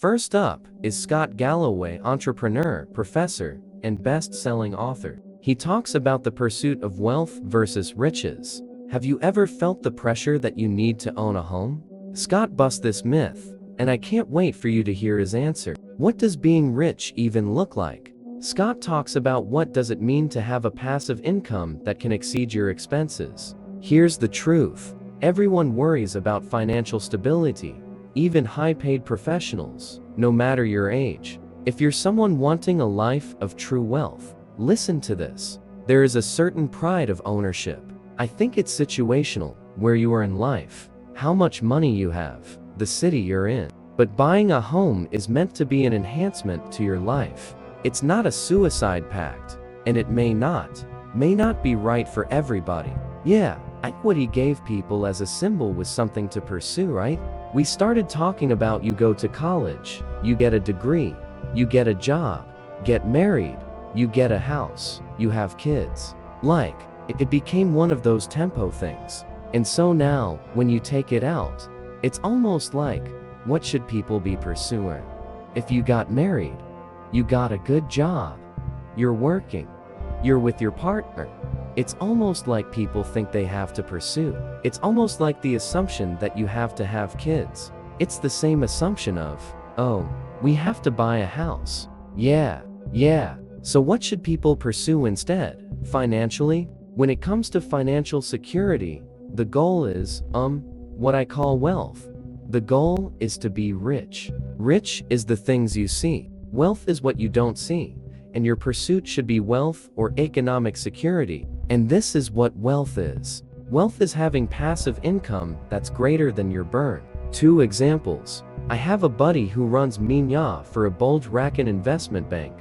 First up is Scott Galloway, entrepreneur, professor, and best-selling author. He talks about the pursuit of wealth versus riches. Have you ever felt the pressure that you need to own a home? Scott busts this myth, and I can't wait for you to hear his answer. What does being rich even look like? Scott talks about what does it mean to have a passive income that can exceed your expenses. Here's the truth. Everyone worries about financial stability, even high-paid professionals, no matter your age. If you're someone wanting a life of true wealth, listen to this. There is a certain pride of ownership. I think it's situational, where you are in life, how much money you have, the city you're in. But buying a home is meant to be an enhancement to your life. It's not a suicide pact, and it may not be right for everybody. Yeah, I think what he gave people as a symbol was something to pursue, right? We started talking about you go to college, you get a degree, you get a job, get married, you get a house, you have kids. Like, it became one of those tempo things. And so now, when you take it out, it's almost like, what should people be pursuing? If you got married, you got a good job, you're working, you're with your partner. It's almost like people think they have to pursue. It's almost like the assumption that you have to have kids. It's the same assumption of, oh, we have to buy a house. Yeah. So what should people pursue instead? Financially? When it comes to financial security, the goal is, what I call wealth. The goal is to be rich. Rich is the things you see. Wealth is what you don't see. And your pursuit should be wealth or economic security. And this is what wealth is. Wealth is having passive income that's greater than your burn. 2 examples. I have a buddy who runs Minya for a bulge bracket investment bank.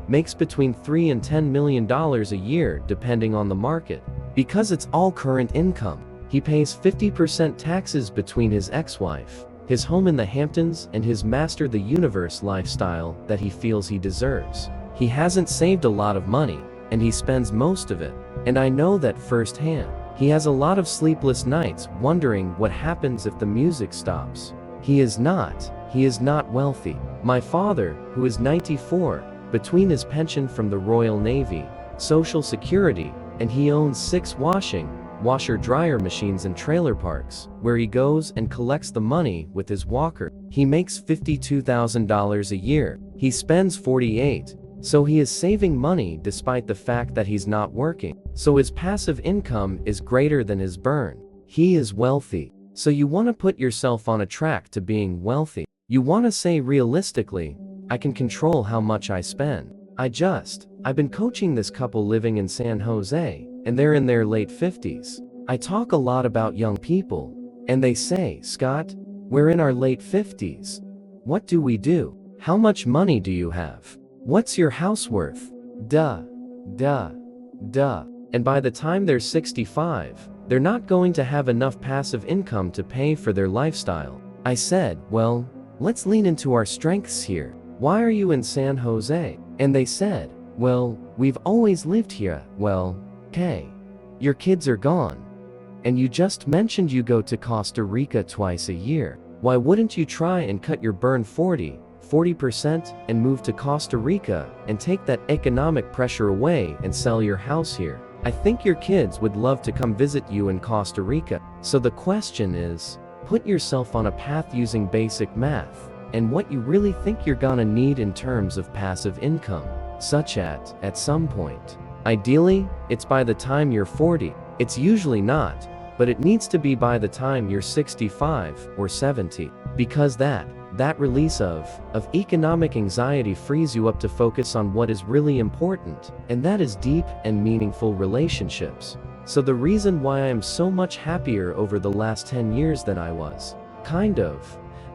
Makes between $3 and $10 million a year depending on the market. Because it's all current income, he pays 50% taxes between his ex-wife, his home in the Hamptons, and his master the universe lifestyle that he feels he deserves. He hasn't saved a lot of money, and he spends most of it. And I know that firsthand. He has a lot of sleepless nights wondering what happens if the music stops. He is not wealthy. My father, who is 94, between his pension from the Royal Navy, Social Security, and he owns 6 washer-dryer machines and trailer parks, where he goes and collects the money with his walker. He makes $52,000 a year. He spends $48,000. So he is saving money despite the fact that he's not working. So his passive income is greater than his burn. He is wealthy. So you want to put yourself on a track to being wealthy. You want to say realistically, I can control how much I spend. I've been coaching this couple living in San Jose, and they're in their late 50s. I talk a lot about young people, and they say, Scott, we're in our late 50s. What do we do? How much money do you have? What's your house worth? Duh. And by the time they're 65, they're not going to have enough passive income to pay for their lifestyle. I said, well, let's lean into our strengths here. Why are you in San Jose? And they said, well, we've always lived here. Well, okay. Your kids are gone. And you just mentioned you go to Costa Rica twice a year. Why wouldn't you try and cut your burn 40% and move to Costa Rica and take that economic pressure away and sell your house here? I think your kids would love to come visit you in Costa Rica. So the question is, put yourself on a path using basic math and what you really think you're gonna need in terms of passive income, such at some point. Ideally, it's by the time you're 40. It's usually not, but it needs to be by the time you're 65 or 70, because that release of economic anxiety frees you up to focus on what is really important, and that is deep and meaningful relationships. So the reason why I am so much happier over the last 10 years than I was,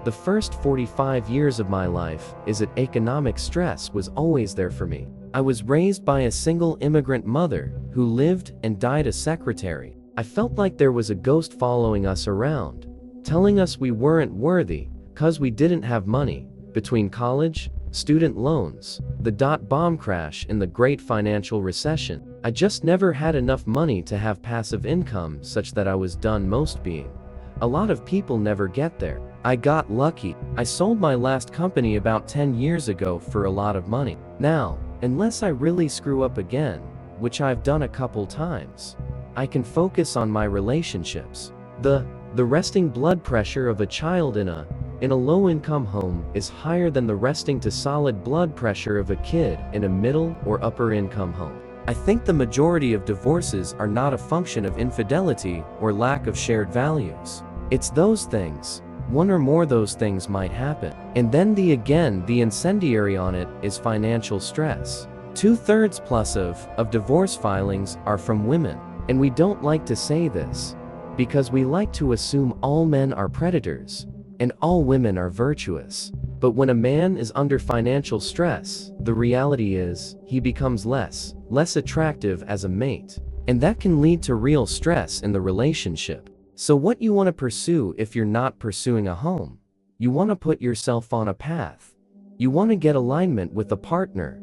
the first 45 years of my life, is that economic stress was always there for me. I was raised by a single immigrant mother who lived and died a secretary. I felt like there was a ghost following us around, telling us we weren't worthy, because we didn't have money. Between college, student loans, the dot-bomb crash, and the great financial recession, I just never had enough money to have passive income such that I was done most being. A lot of people never get there. I got lucky. I sold my last company about 10 years ago for a lot of money. Now, unless I really screw up again, which I've done a couple times, I can focus on my relationships. The resting blood pressure of a child in a low-income home is higher than the resting to solid blood pressure of a kid in a middle or upper-income home. I think the majority of divorces are not a function of infidelity or lack of shared values. It's those things. One or more those things might happen. And then the incendiary on it is financial stress. 2/3 plus of divorce filings are from women. And we don't like to say this, because we like to assume all men are predators, and all women are virtuous. But when a man is under financial stress, the reality is, he becomes less attractive as a mate. And that can lead to real stress in the relationship. So what you want to pursue if you're not pursuing a home? You want to put yourself on a path. You want to get alignment with a partner.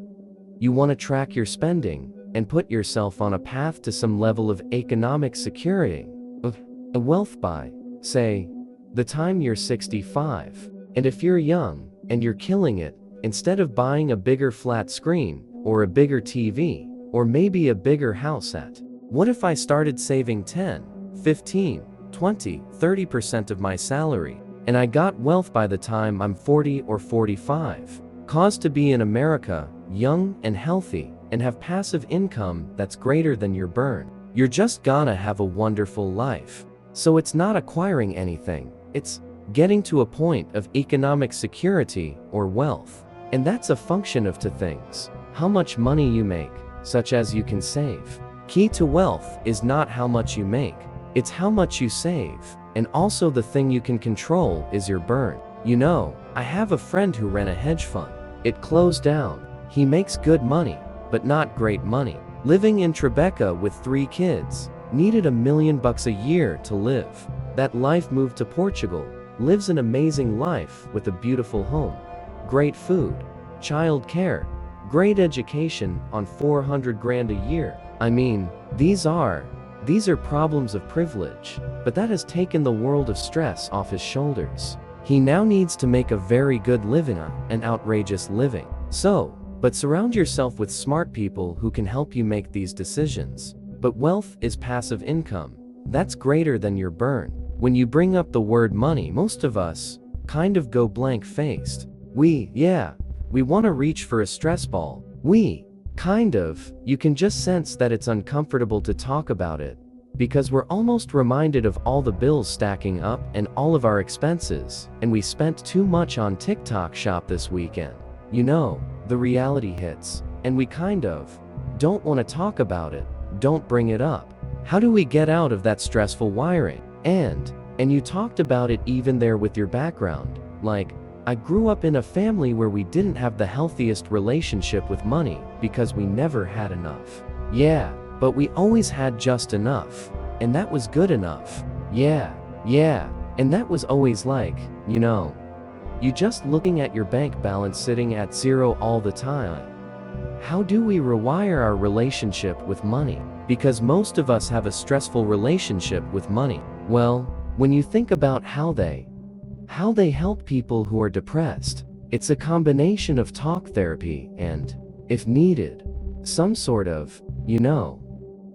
You want to track your spending and put yourself on a path to some level of economic security, of wealth by, say, the time you're 65. And if you're young and you're killing it, instead of buying a bigger flat screen or a bigger TV or maybe a bigger house what if I started saving 10, 15, 20, 30% of my salary, and I got wealth by the time I'm 40 or 45? Cause to be in America, young and healthy, and have passive income that's greater than your burn. You're just gonna have a wonderful life. So it's not acquiring anything, it's getting to a point of economic security or wealth. And that's a function of two things: how much money you make, such as you can save. Key to wealth is not how much you make, it's how much you save. And also the thing you can control is your burn. You know, I have a friend who ran a hedge fund. It closed down. He makes good money, but not great money. Living in Tribeca with 3 kids, needed $1 million a year to live. That life moved to Portugal, lives an amazing life with a beautiful home, great food, child care, great education on 400 grand a year. I mean, these are problems of privilege, but that has taken the world of stress off his shoulders. He now needs to make a very good living, an outrageous living. But surround yourself with smart people who can help you make these decisions. But wealth is passive income. That's greater than your burn. When you bring up the word money, most of us kind of go blank-faced. We want to reach for a stress ball. You can just sense that it's uncomfortable to talk about it, because we're almost reminded of all the bills stacking up and all of our expenses, and we spent too much on TikTok Shop this weekend. You know, the reality hits, and we kind of don't want to talk about it, don't bring it up. How do we get out of that stressful wiring? And you talked about it even there with your background. Like, I grew up in a family where we didn't have the healthiest relationship with money because we never had enough. Yeah, but we always had just enough. And that was good enough. Yeah. And that was always like, you know, you just looking at your bank balance sitting at 0 all the time. How do we rewire our relationship with money? Because most of us have a stressful relationship with money. Well, when you think about how they help people who are depressed, it's a combination of talk therapy and, if needed, some sort of, you know,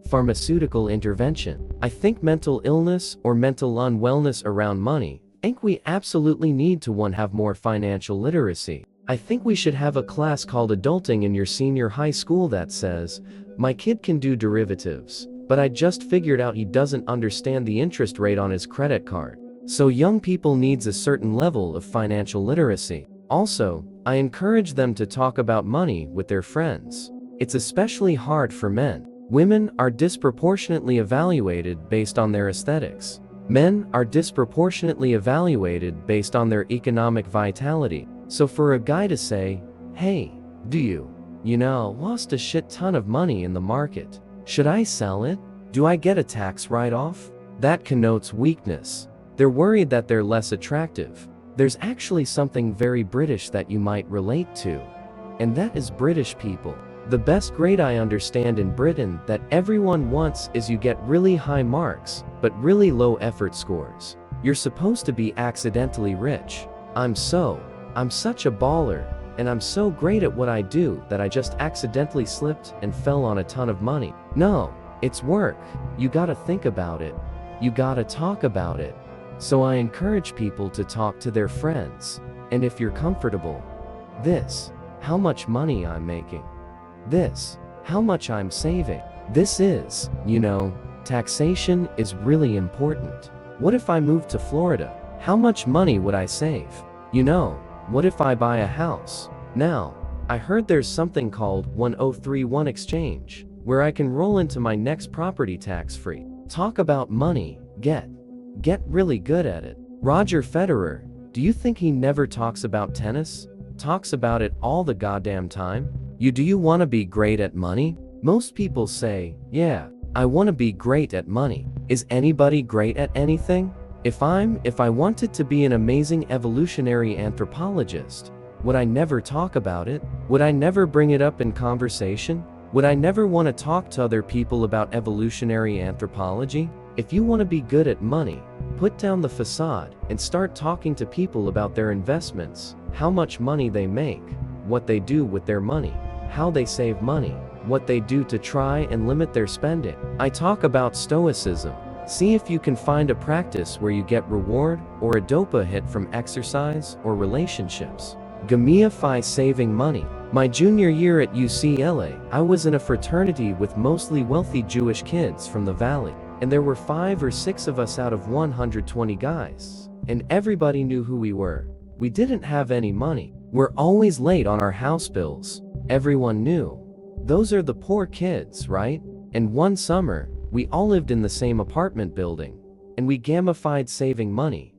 pharmaceutical intervention. I think mental illness or mental unwellness around money, we absolutely need to have more financial literacy. I think we should have a class called Adulting in your senior high school that says, my kid can do derivatives, but I just figured out he doesn't understand the interest rate on his credit card. So young people needs a certain level of financial literacy. Also, I encourage them to talk about money with their friends. It's especially hard for men. Women are disproportionately evaluated based on their aesthetics. Men are disproportionately evaluated based on their economic vitality. So for a guy to say, hey, do you know, lost a shit ton of money in the market. Should I sell it? Do I get a tax write-off? That connotes weakness. They're worried that they're less attractive. There's actually something very British that you might relate to, and that is British people. The best grade I understand in Britain that everyone wants is you get really high marks, but really low effort scores. You're supposed to be accidentally rich. I'm such a baller, and I'm so great at what I do that I just accidentally slipped and fell on a ton of money. No, it's work. You gotta think about it. You gotta talk about it. So I encourage people to talk to their friends. And if you're comfortable, this, how much money I'm making. This, how much I'm saving. This is, taxation is really important. What if I moved to Florida? How much money would I save? What if I buy a house? Now, I heard there's something called 1031 exchange, where I can roll into my next property tax-free. Talk about money, get really good at it. Roger Federer, do you think he never talks about tennis? Talks about it all the goddamn time? Do you want to be great at money? Most people say, yeah, I want to be great at money. Is anybody great at anything? If I wanted to be an amazing evolutionary anthropologist, would I never talk about it? Would I never bring it up in conversation? Would I never want to talk to other people about evolutionary anthropology? If you want to be good at money, put down the facade and start talking to people about their investments, how much money they make, what they do with their money, how they save money, what they do to try and limit their spending. I talk about stoicism. See if you can find a practice where you get reward or a dopa hit from exercise or relationships. Gamify saving money. My junior year at UCLA, I was in a fraternity with mostly wealthy Jewish kids from the valley, and there were 5 or 6 of us out of 120 guys, and everybody knew who we were. We didn't have any money. We're always late on our house bills. Everyone knew. Those are the poor kids, right? And one summer, we all lived in the same apartment building, and we gamified saving money.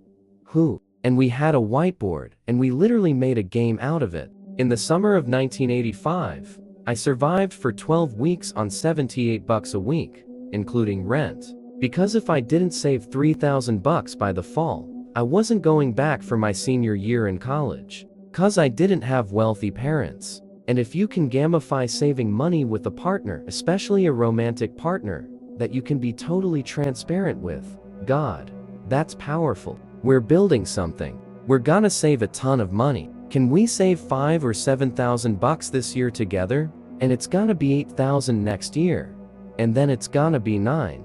And we had a whiteboard, and we literally made a game out of it. In the summer of 1985, I survived for 12 weeks on $78 a week, including rent. Because if I didn't save $3,000 by the fall, I wasn't going back for my senior year in college. 'Cause I didn't have wealthy parents. And if you can gamify saving money with a partner, especially a romantic partner, that you can be totally transparent with, God, that's powerful. We're building something. We're gonna save a ton of money. Can we save $5,000 or $7,000 this year together? And it's gonna be $8,000 next year. And then it's gonna be 9.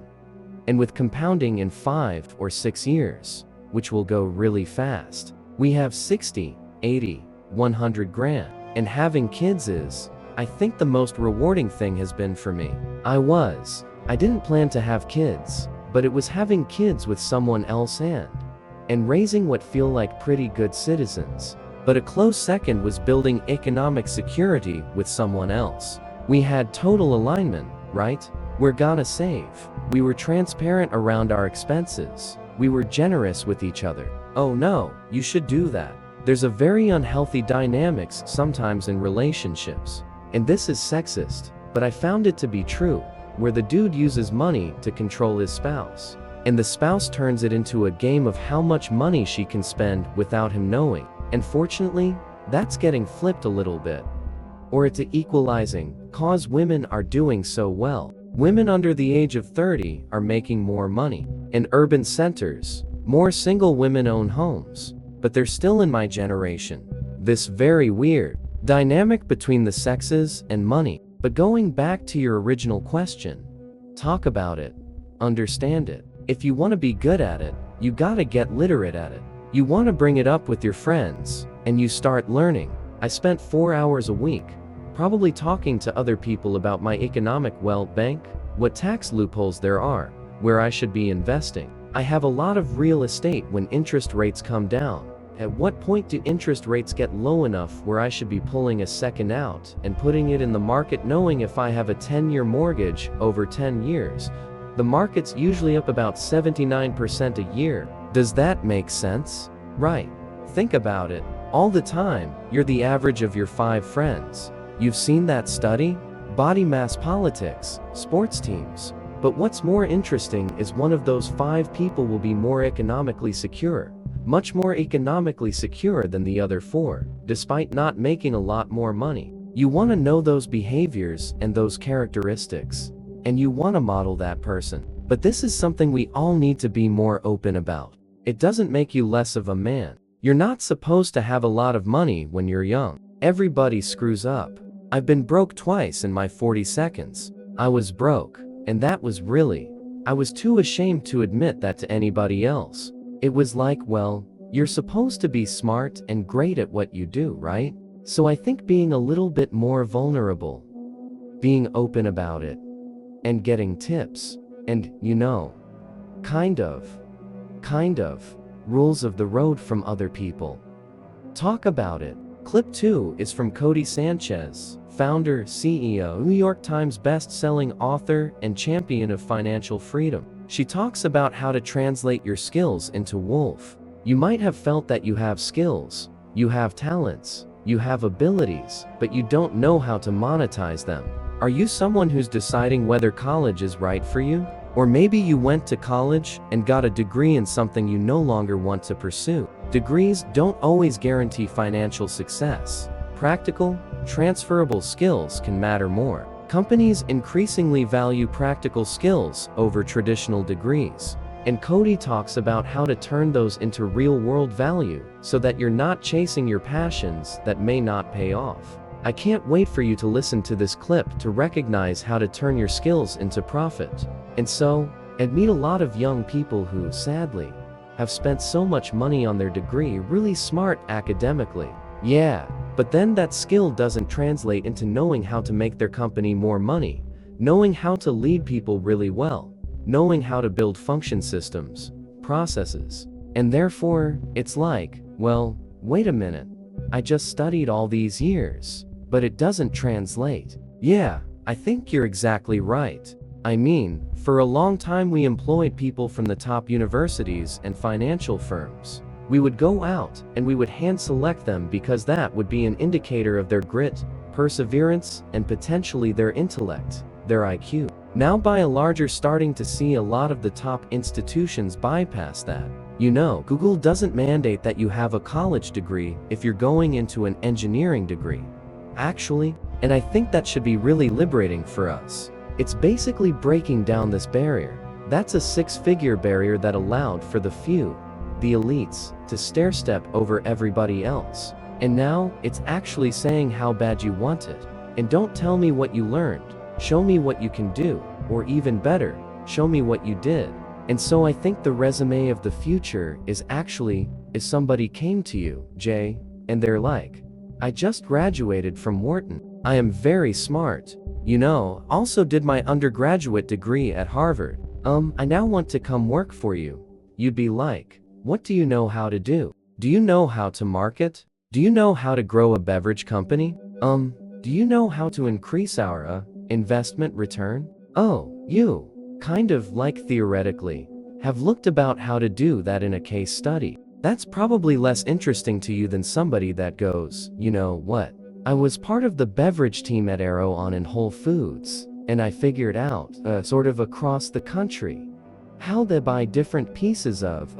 And with compounding in 5 or 6 years, which will go really fast, we have 60, 80, 100 grand. And having kids is, I think, the most rewarding thing has been for me. I didn't plan to have kids, but it was having kids with someone else and raising what feel like pretty good citizens. But a close second was building economic security with someone else. We had total alignment, right? We're gonna save. We were transparent around our expenses. We were generous with each other. Oh no, you should do that. There's a very unhealthy dynamics sometimes in relationships. And this is sexist, but I found it to be true, where the dude uses money to control his spouse. And the spouse turns it into a game of how much money she can spend without him knowing. And fortunately, that's getting flipped a little bit. Or it's equalizing, cause women are doing so well. Women under the age of 30 are making more money. In urban centers, more single women own homes. But they're still in my generation. This very weird dynamic between the sexes and money. But going back to your original question, talk about it, understand it. If you want to be good at it, you gotta get literate at it. You want to bring it up with your friends, and you start learning. I spent 4 hours a week, probably talking to other people about my economic bank, what tax loopholes there are, where I should be investing. I have a lot of real estate when interest rates come down. At what point do interest rates get low enough where I should be pulling a second out and putting it in the market, knowing if I have a 10-year mortgage over 10 years, the market's usually up about 79% a year. Does that make sense? Right. Think about it. All the time, you're the average of your 5 friends. You've seen that study? Body mass politics, sports teams. But what's more interesting is one of those 5 people will be more economically secure, much more economically secure than the other 4, despite not making a lot more money. You want to know those behaviors and those characteristics, and you want to model that person. But this is something we all need to be more open about. It doesn't make you less of a man. You're not supposed to have a lot of money when you're young. Everybody screws up. I've been broke twice in my 40 seconds. I was broke, and that was really, I was too ashamed to admit that to anybody else. It was like, well, you're supposed to be smart and great at what you do, right? So I think being a little bit more vulnerable, being open about it, and getting tips, and, kind of, rules of the road from other people. Talk about it. Clip 2 is from Cody Sanchez, founder, CEO, New York Times best-selling author, and champion of financial freedom. She talks about how to translate your skills into Wolf. You might have felt that you have skills, you have talents, you have abilities, but you don't know how to monetize them. Are you someone who's deciding whether college is right for you? Or maybe you went to college and got a degree in something you no longer want to pursue. Degrees don't always guarantee financial success. Practical, transferable skills can matter more. Companies increasingly value practical skills over traditional degrees. And Cody talks about how to turn those into real-world value so that you're not chasing your passions that may not pay off. I can't wait for you to listen to this clip to recognize how to turn your skills into profit. And so, I'd meet a lot of young people who, sadly, have spent so much money on their degree, really smart academically. Yeah, but then that skill doesn't translate into knowing how to make their company more money, knowing how to lead people really well, knowing how to build function systems, processes. And therefore, it's like, well, wait a minute. I just studied all these years, but it doesn't translate. Yeah, I think you're exactly right. I mean, for a long time we employed people from the top universities and financial firms. We would go out and we would hand select them because that would be an indicator of their grit, perseverance, and potentially their intellect, their IQ. Now by and large you're starting to see a lot of the top institutions bypass that. Google doesn't mandate that you have a college degree if you're going into an engineering degree. Actually, and I think that should be really liberating for us. It's basically breaking down this barrier. That's a six-figure barrier that allowed for the few, the elites, to stair-step over everybody else. And now, it's actually saying how bad you want it. And don't tell me what you learned, show me what you can do, or even better, show me what you did. And so I think the resume of the future is actually, if somebody came to you, Jay, and they're like, I just graduated from Wharton. I am very smart. Also did my undergraduate degree at Harvard. I now want to come work for you. You'd be like, what do you know how to do? Do you know how to market? Do you know how to grow a beverage company? Do you know how to increase our, investment return? Oh, you, kind of like theoretically, have looked about how to do that in a case study. That's probably less interesting to you than somebody that goes, you know what? I was part of the beverage team at Arrow on in Whole Foods, and I figured out, sort of across the country, how they buy different pieces of,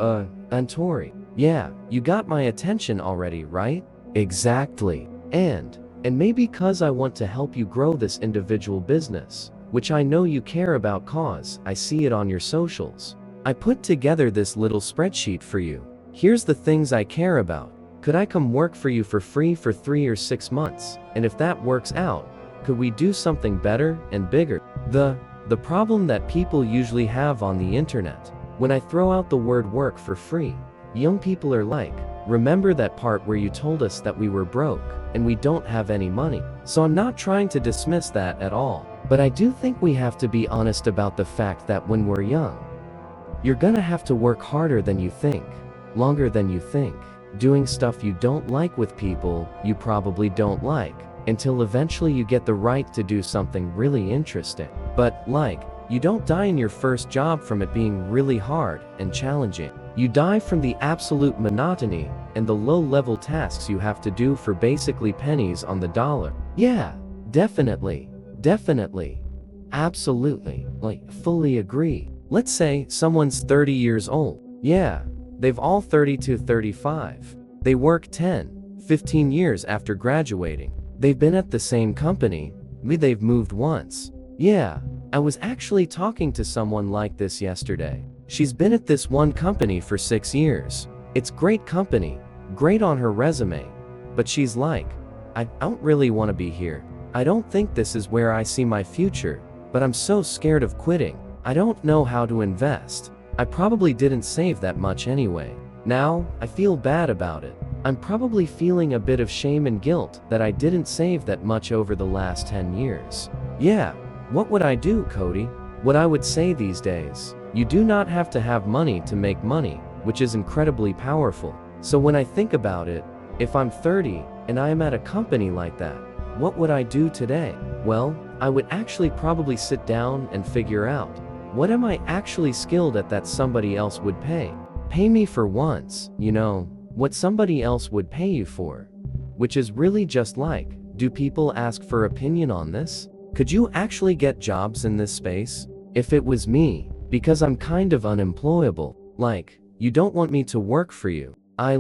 Antori. Yeah, you got my attention already, right? Exactly. And maybe because I want to help you grow this individual business, which I know you care about cause I see it on your socials. I put together this little spreadsheet for you. Here's the things I care about. Could I come work for you for free for 3 or 6 months? And if that works out, could we do something better and bigger? The problem that people usually have on the internet, when I throw out the word work for free, young people are like, remember that part where you told us that we were broke and we don't have any money? So I'm not trying to dismiss that at all, but I do think we have to be honest about the fact that when we're young, you're gonna have to work harder than you think, longer than you think, doing stuff you don't like with people you probably don't like, until eventually you get the right to do something really interesting. But, you don't die in your first job from it being really hard and challenging. You die from the absolute monotony and the low-level tasks you have to do for basically pennies on the dollar. Yeah, definitely, absolutely, fully agree. Let's say someone's 30 years old. Yeah, they've all 30 to 35. They work 10, 15 years after graduating. They've been at the same company, maybe they've moved once. Yeah, I was actually talking to someone like this yesterday. She's been at this one company for 6 years. It's great company, great on her resume. But she's like, I don't really want to be here. I don't think this is where I see my future, but I'm so scared of quitting. I don't know how to invest. I probably didn't save that much anyway. Now, I feel bad about it. I'm probably feeling a bit of shame and guilt that I didn't save that much over the last 10 years. Yeah, what would I do, Cody? What I would say these days, you do not have to have money to make money, which is incredibly powerful. So when I think about it, if I'm 30 and I am at a company like that, what would I do today? Well, I would actually probably sit down and figure out, what am I actually skilled at that somebody else would pay? Pay me for once, you know, what somebody else would pay you for. Which is really just like, do people ask for opinion on this? Could you actually get jobs in this space? If it was me, because I'm kind of unemployable, like, you don't want me to work for you. I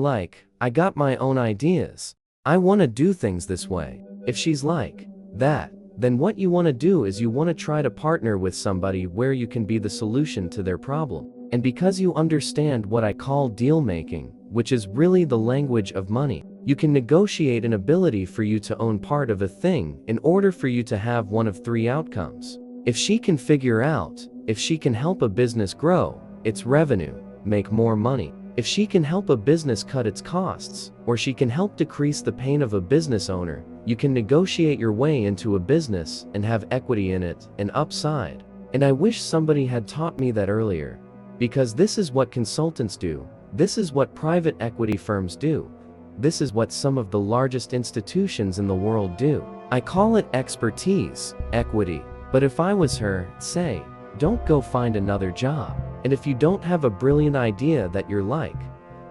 got my own ideas. I want to do things this way. If she's like that, then what you want to do is you want to try to partner with somebody where you can be the solution to their problem. And because you understand what I call deal making, which is really the language of money, you can negotiate an ability for you to own part of a thing in order for you to have one of 3 outcomes. If she can figure out, if she can help a business grow its revenue, make more money, if she can help a business cut its costs, or she can help decrease the pain of a business owner, you can negotiate your way into a business and have equity in it, and upside. And I wish somebody had taught me that earlier. Because this is what consultants do. This is what private equity firms do. This is what some of the largest institutions in the world do. I call it expertise, equity. But if I was her, say, don't go find another job. And if you don't have a brilliant idea that you're like,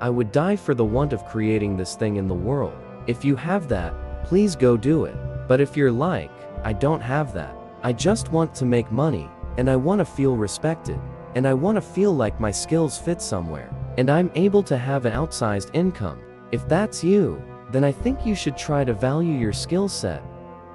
I would die for the want of creating this thing in the world. If you have that, please go do it. But if you're like, I don't have that. I just want to make money, and I want to feel respected, and I want to feel like my skills fit somewhere, and I'm able to have an outsized income. If that's you, then I think you should try to value your skill set.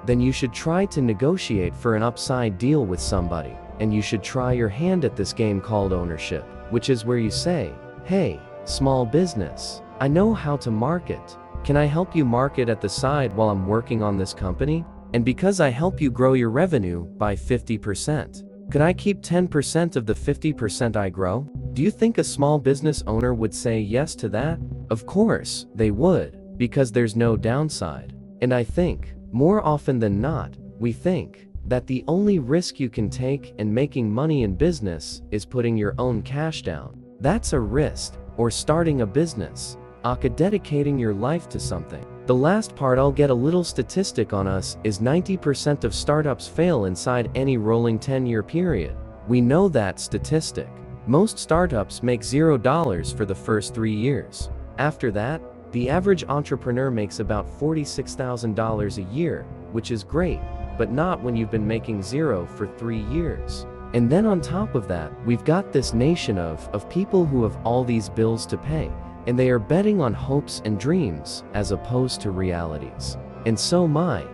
Then you should try to negotiate for an upside deal with somebody. And you should try your hand at this game called ownership, which is where you say, hey, small business, I know how to market. Can I help you market at the side while I'm working on this company? And because I help you grow your revenue by 50%, could I keep 10% of the 50% I grow? Do you think a small business owner would say yes to that? Of course, they would, because there's no downside. And I think, more often than not, we think that the only risk you can take in making money in business is putting your own cash down. That's a risk, or starting a business, aka dedicating your life to something. The last part I'll get a little statistic on us is 90% of startups fail inside any rolling 10-year period. We know that statistic. Most startups make $0 for the first 3 years. After that, the average entrepreneur makes about $46,000 a year, which is great, but not when you've been making 0 for 3 years. And then on top of that, we've got this nation of people who have all these bills to pay, and they are betting on hopes and dreams as opposed to realities. And so my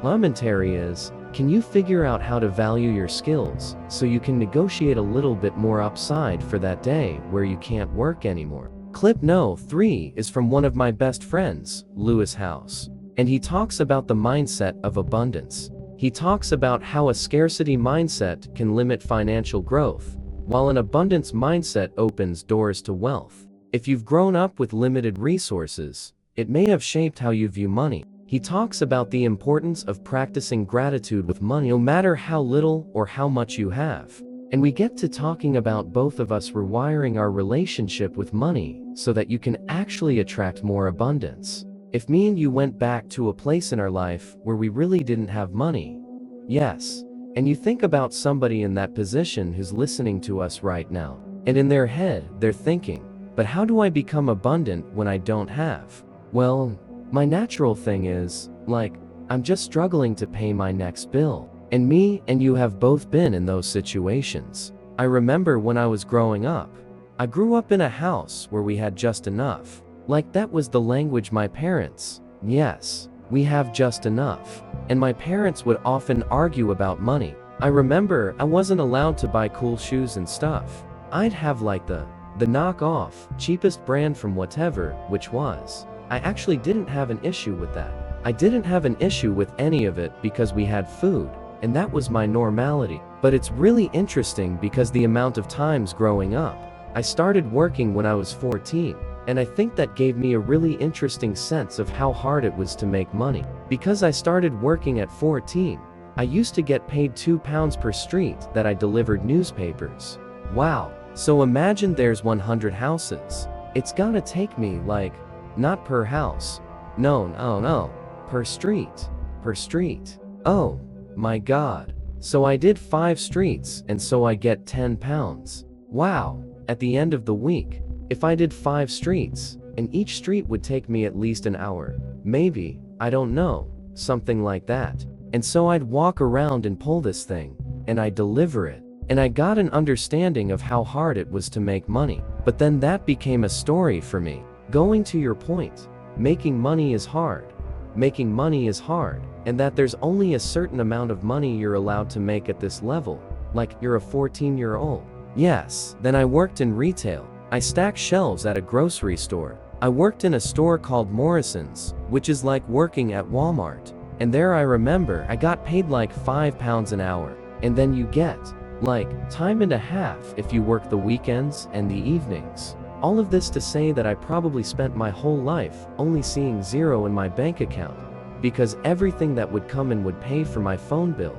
commentary is, can you figure out how to value your skills so you can negotiate a little bit more upside for that day where you can't work anymore? Clip No. 3 is from one of my best friends, Lewis House. And he talks about the mindset of abundance. He talks about how a scarcity mindset can limit financial growth, while an abundance mindset opens doors to wealth. If you've grown up with limited resources, it may have shaped how you view money. He talks about the importance of practicing gratitude with money no matter how little or how much you have. And we get to talking about both of us rewiring our relationship with money so that you can actually attract more abundance. If me and you went back to a place in our life where we really didn't have money, yes, and you think about somebody in that position who's listening to us right now, and in their head, they're thinking, but how do I become abundant when I don't have? Well, my natural thing is, like, I'm just struggling to pay my next bill. And me and you have both been in those situations. I remember when I was growing up, I grew up in a house where we had just enough. Like that was the language my parents, yes, we have just enough. And my parents would often argue about money. I remember I wasn't allowed to buy cool shoes and stuff. I'd have like the knockoff, cheapest brand from whatever, which was. I actually didn't have an issue with that. I didn't have an issue with any of it because we had food, and that was my normality. But it's really interesting because the amount of times growing up, I started working when I was 14, and I think that gave me a really interesting sense of how hard it was to make money. Because I started working at 14, I used to get paid £2 per street that I delivered newspapers. Wow. So imagine there's 100 houses. It's gonna take me like, not per house. No, per street. Per street. Oh my god. So I did 5 streets and so I get £10. Wow. At the end of the week, if I did 5 streets, and each street would take me at least an hour, maybe, I don't know, something like that. And so I'd walk around and pull this thing, and I'd deliver it. And I got an understanding of how hard it was to make money. But then that became a story for me. Going to your point, making money is hard. Making money is hard, and that there's only a certain amount of money you're allowed to make at this level. Like, you're a 14-year-old. Yes, then I worked in retail. I stacked shelves at a grocery store. I worked in a store called Morrison's, which is like working at Walmart. And there I remember I got paid like £5 an hour. And then you get like time and a half if you work the weekends and the evenings. All of this to say that I probably spent my whole life only seeing zero in my bank account, because everything that would come in would pay for my phone bill.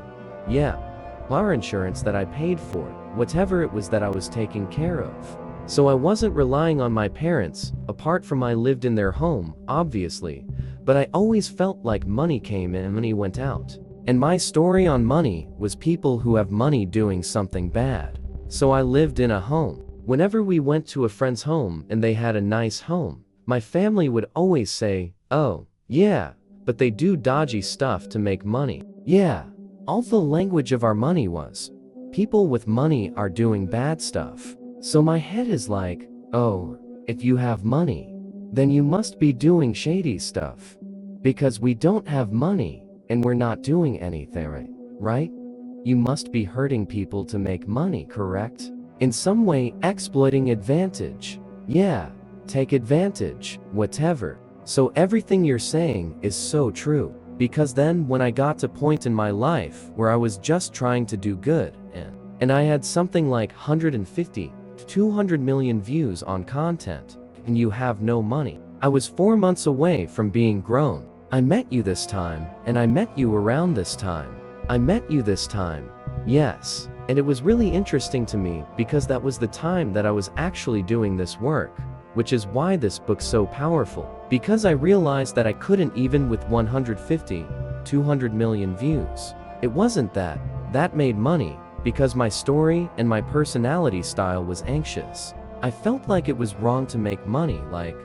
Yeah, car insurance that I paid for, whatever it was that I was taking care of. So I wasn't relying on my parents, apart from I lived in their home, obviously, but I always felt like money came in and money went out. And my story on money was people who have money doing something bad. So I lived in a home. Whenever we went to a friend's home and they had a nice home, my family would always say, "Oh, yeah, but they do dodgy stuff to make money." Yeah, all the language of our money was, people with money are doing bad stuff. So my head is like, oh, if you have money, then you must be doing shady stuff. Because we don't have money. And we're not doing anything, right? You must be hurting people to make money, correct? In some way, exploiting advantage. Yeah, take advantage, whatever. So everything you're saying is so true. Because then when I got to a point in my life where I was just trying to do good, and I had something like 150 to 200 million views on content, and you have no money. I was 4 months away from being grown. I met you this time, and I met you around this time. I met you this time. Yes. And it was really interesting to me because that was the time that I was actually doing this work, which is why this book's so powerful. Because I realized that I couldn't even with 150, 200 million views. It wasn't that made money, because my story and my personality style was anxious. I felt like it was wrong to make money, like,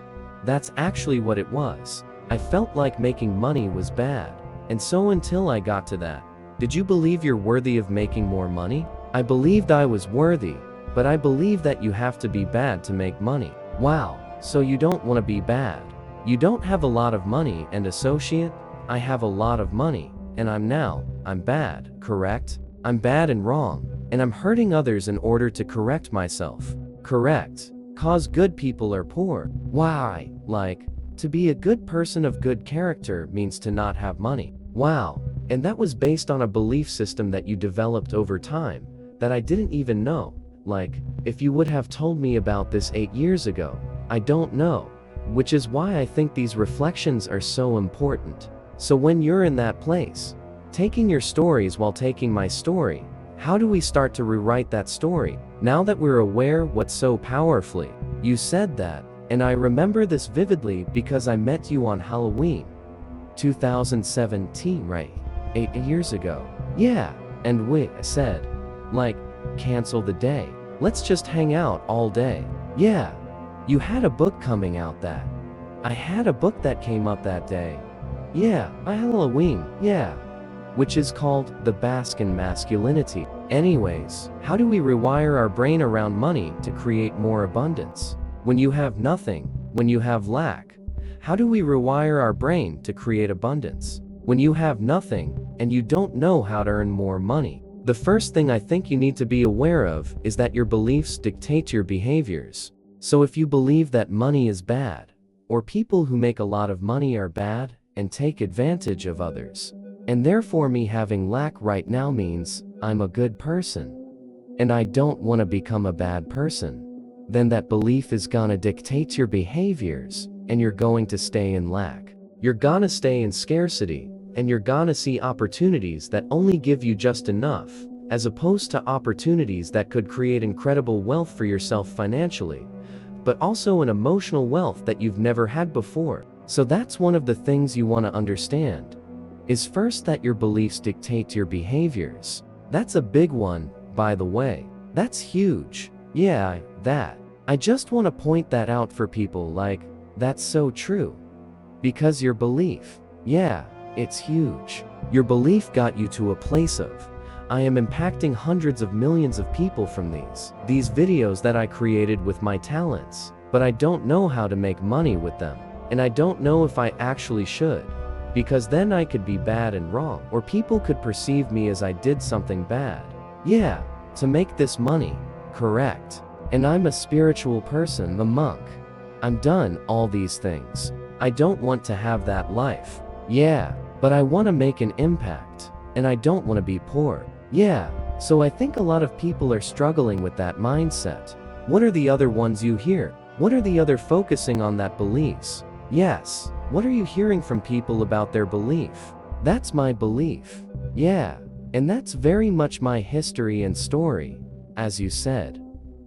that's actually what it was. I felt like making money was bad. And so until I got to that, did you believe you're worthy of making more money? I believed I was worthy, but I believe that you have to be bad to make money. Wow, so you don't want to be bad. You don't have a lot of money and associate, I have a lot of money, and I'm bad, correct? I'm bad and wrong, and I'm hurting others in order to correct myself. Correct. Cause good people are poor. Why? Like, to be a good person of good character means to not have money. Wow. And that was based on a belief system that you developed over time, that I didn't even know. Like, if you would have told me about this 8 years ago, I don't know. Which is why I think these reflections are so important. So when you're in that place, taking your stories while taking my story, how do we start to rewrite that story? Now that we're aware what's so powerfully, you said that, and I remember this vividly because I met you on Halloween, 2017, right? 8 years ago. Yeah, and we said, like, cancel the day. Let's just hang out all day. Yeah. You had a book coming out that. I had a book that came up that day. Yeah, by Halloween, yeah. Which is called The Baskin Masculinity. Anyways, how do we rewire our brain around money to create more abundance? When you have nothing, when you have lack, how do we rewire our brain to create abundance? When you have nothing, and you don't know how to earn more money, The first thing I think you need to be aware of is that your beliefs dictate your behaviors. So if you believe that money is bad, or people who make a lot of money are bad and take advantage of others, and therefore me having lack right now means I'm a good person, and I don't want to become a bad person, then that belief is gonna dictate your behaviors, and you're going to stay in lack. You're gonna stay in scarcity, and you're gonna see opportunities that only give you just enough, as opposed to opportunities that could create incredible wealth for yourself financially, but also an emotional wealth that you've never had before. So that's one of the things you want to understand, is first that your beliefs dictate your behaviors. That's a big one, by the way. That's huge. Yeah, that. I just want to point that out for people, like, that's so true. Because your belief, yeah, it's huge. Your belief got you to a place of, I am impacting hundreds of millions of people from these videos that I created with my talents, but I don't know how to make money with them. And I don't know if I actually should, because then I could be bad and wrong, or people could perceive me as I did something bad. Yeah, to make this money, correct. And I'm a spiritual person, the monk. I'm done all these things. I don't want to have that life. Yeah, but I want to make an impact, and I don't want to be poor. Yeah, so I think a lot of people are struggling with that mindset. What are the other ones you hear? What are the other focusing on that beliefs? Yes, what are you hearing from people about their belief? That's my belief. Yeah, and that's very much my history and story, as you said.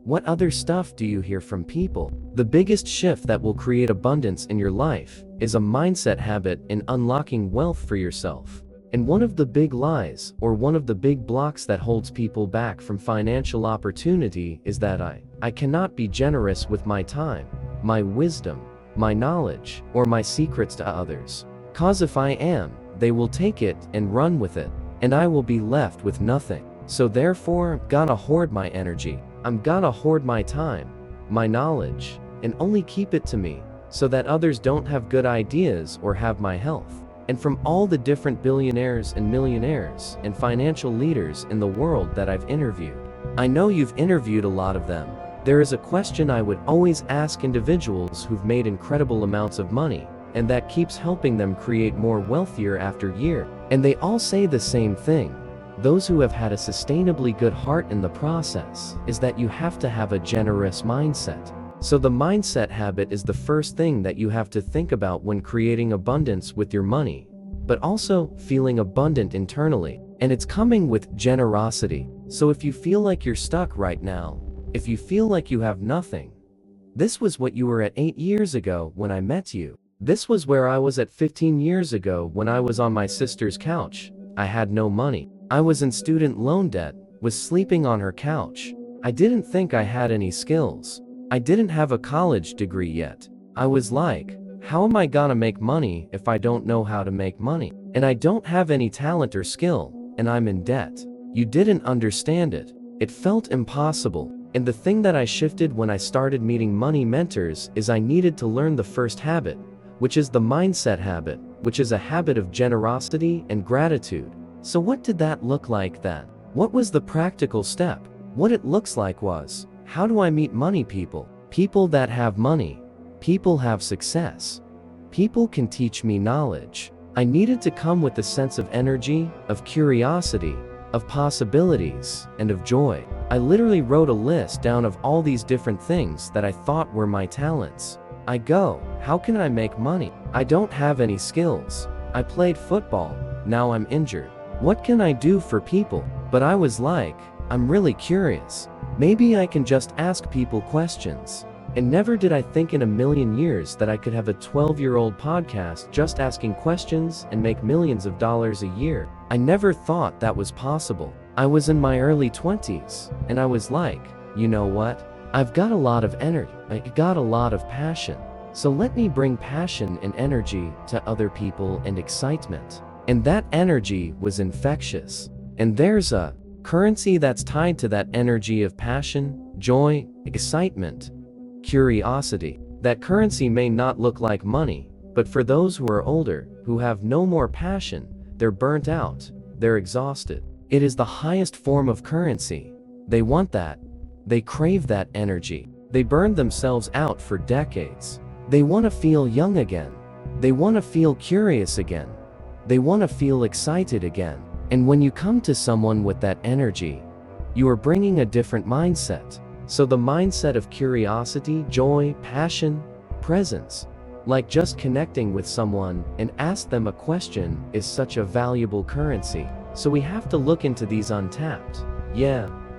What other stuff do you hear from people? The biggest shift that will create abundance in your life is a mindset habit in unlocking wealth for yourself. And one of the big lies, or one of the big blocks that holds people back from financial opportunity is that I cannot be generous with my time, my wisdom, my knowledge, or my secrets to others. 'Cause if I am, they will take it and run with it, and I will be left with nothing. So therefore, gotta hoard my energy. I'm gonna hoard my time, my knowledge, and only keep it to me, so that others don't have good ideas or have my health. And from all the different billionaires and millionaires and financial leaders in the world that I've interviewed, I know you've interviewed a lot of them. There is a question I would always ask individuals who've made incredible amounts of money, and that keeps helping them create more wealth year after year. And they all say the same thing. Those who have had a sustainably good heart in the process, is that you have to have a generous mindset. So the mindset habit is the first thing that you have to think about when creating abundance with your money, but also feeling abundant internally. And it's coming with generosity. So if you feel like you're stuck right now, if you feel like you have nothing, this was what you were at 8 years ago when I met you. This was where I was at 15 years ago when I was on my sister's couch. I had no money. I was in student loan debt, was sleeping on her couch. I didn't think I had any skills. I didn't have a college degree yet. I was like, how am I gonna make money if I don't know how to make money? And I don't have any talent or skill, and I'm in debt. You didn't understand it. It felt impossible. And the thing that I shifted when I started meeting money mentors is I needed to learn the first habit, which is the mindset habit, which is a habit of generosity and gratitude. So what did that look like then? What was the practical step? What it looks like was, how do I meet money people? People that have money. People have success. People can teach me knowledge. I needed to come with a sense of energy, of curiosity, of possibilities, and of joy. I literally wrote a list down of all these different things that I thought were my talents. I go, how can I make money? I don't have any skills. I played football, now I'm injured. What can I do for people? But I was like, I'm really curious. Maybe I can just ask people questions. And never did I think in a million years that I could have a 12-year-old podcast just asking questions and make millions of dollars a year. I never thought that was possible. I was in my early 20s, and I was like, you know what? I've got a lot of energy, I got a lot of passion. So let me bring passion and energy to other people and excitement. And that energy was infectious. And there's a currency that's tied to that energy of passion, joy, excitement, curiosity. That currency may not look like money, but for those who are older, who have no more passion, they're burnt out, they're exhausted. It is the highest form of currency. They want that. They crave that energy. They burned themselves out for decades. They want to feel young again. They want to feel curious again. They want to feel excited again. And when you come to someone with that energy, you are bringing a different mindset. So the mindset of curiosity, joy, passion, presence, like just connecting with someone and ask them a question, is such a valuable currency. So we have to look into these untapped,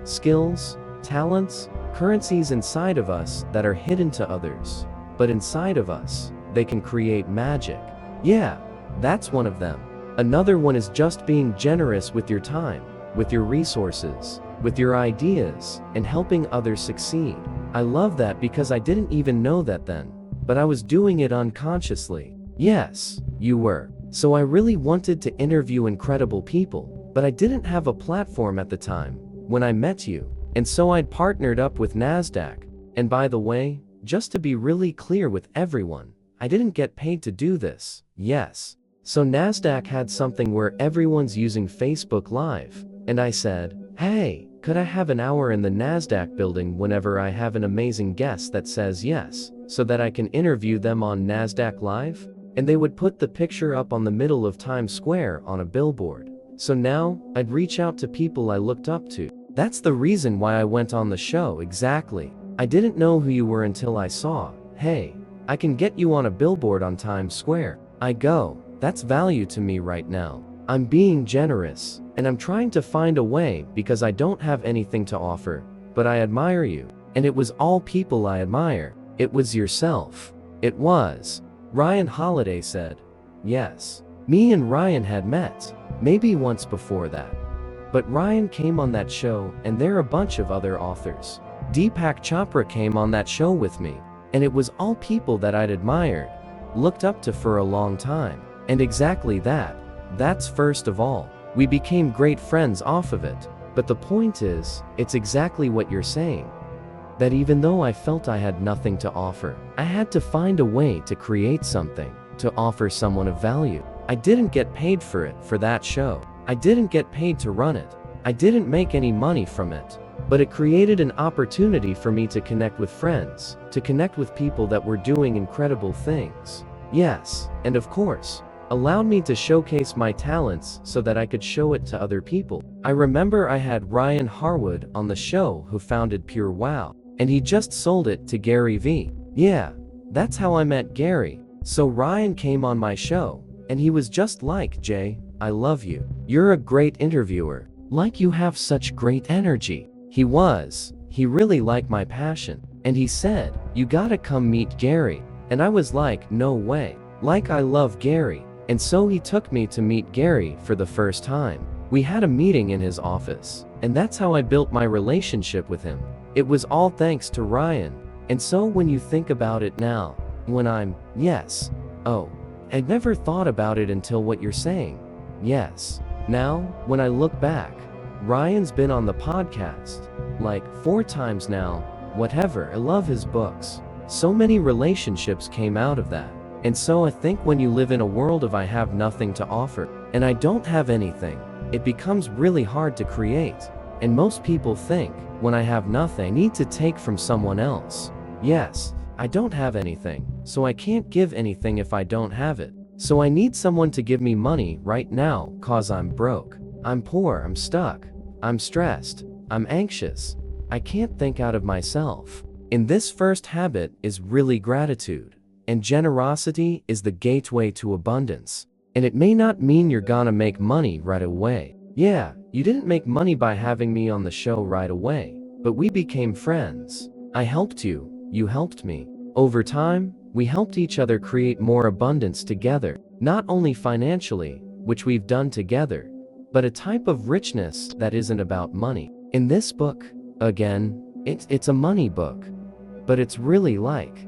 skills, talents, currencies inside of us that are hidden to others. But inside of us, they can create magic. Yeah, that's one of them. Another one is just being generous with your time, with your resources, with your ideas, and helping others succeed. I love that because I didn't even know that then, but I was doing it unconsciously. Yes, you were. So I really wanted to interview incredible people, but I didn't have a platform at the time when I met you. And so I'd partnered up with NASDAQ. And by the way, just to be really clear with everyone, I didn't get paid to do this. Yes. So NASDAQ had something where everyone's using Facebook Live. And I said, hey, could I have an hour in the NASDAQ building whenever I have an amazing guest that says yes, so that I can interview them on NASDAQ Live? And they would put the picture up on the middle of Times Square on a billboard. So now, I'd reach out to people I looked up to. That's the reason why I went on the show, exactly. I didn't know who you were until I saw, hey, I can get you on a billboard on Times Square. I go, that's value to me right now. I'm being generous, and I'm trying to find a way because I don't have anything to offer, but I admire you. And it was all people I admire. It was yourself. It was. Ryan Holiday said. Yes. Me and Ryan had met, maybe once before that. But Ryan came on that show, and there are a bunch of other authors. Deepak Chopra came on that show with me, and it was all people that I'd admired, looked up to for a long time. And exactly that's first of all. We became great friends off of it. But the point is, it's exactly what you're saying. That even though I felt I had nothing to offer, I had to find a way to create something, to offer someone of value. I didn't get paid for it, for that show. I didn't get paid to run it. I didn't make any money from it. But it created an opportunity for me to connect with friends, to connect with people that were doing incredible things. Yes, and of course, allowed me to showcase my talents so that I could show it to other people. I remember I had Ryan Harwood on the show who founded Pure Wow, and he just sold it to Gary Vee. Yeah, that's how I met Gary. So Ryan came on my show, and he was just like, Jay, I love you. You're a great interviewer. Like you have such great energy. He really liked my passion. And he said, you gotta come meet Gary. And I was like, no way. Like I love Gary. And so he took me to meet Gary for the first time. We had a meeting in his office. And that's how I built my relationship with him. It was all thanks to Ryan. And so when you think about it now, when I'd never thought about it until what you're saying. Yes. Now, when I look back, Ryan's been on the podcast, like 4 times now, whatever. I love his books. So many relationships came out of that. And so I think when you live in a world of I have nothing to offer, and I don't have anything, it becomes really hard to create. And most people think, when I have nothing, I need to take from someone else. Yes, I don't have anything, so I can't give anything if I don't have it. So I need someone to give me money right now, cause I'm broke. I'm poor, I'm stuck. I'm stressed. I'm anxious. I can't think out of myself. And this first habit is really gratitude. And generosity is the gateway to abundance. And it may not mean you're gonna make money right away. Yeah, you didn't make money by having me on the show right away, but we became friends. I helped you, you helped me. Over time, we helped each other create more abundance together, not only financially, which we've done together, but a type of richness that isn't about money. In this book, again, it's a money book, but it's really like,